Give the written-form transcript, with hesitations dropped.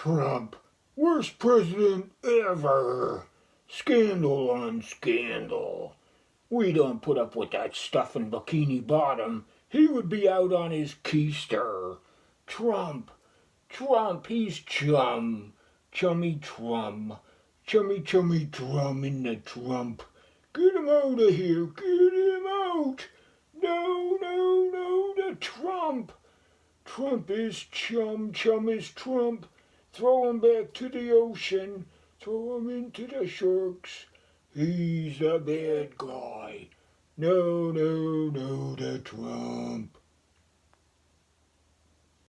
Trump, worst president ever. Scandal on scandal. We don't put up with that stuff in Bikini Bottom. He would be out on his keister. Trump, Trump, he's chum. Chummy Trump. Chummy Trump in the Trump. Get him out of here. Get him out. No, the Trump. Trump is chum. Chum is Trump. Throw him back to the ocean. Throw him into the sharks. He's a bad guy. No, the Trump.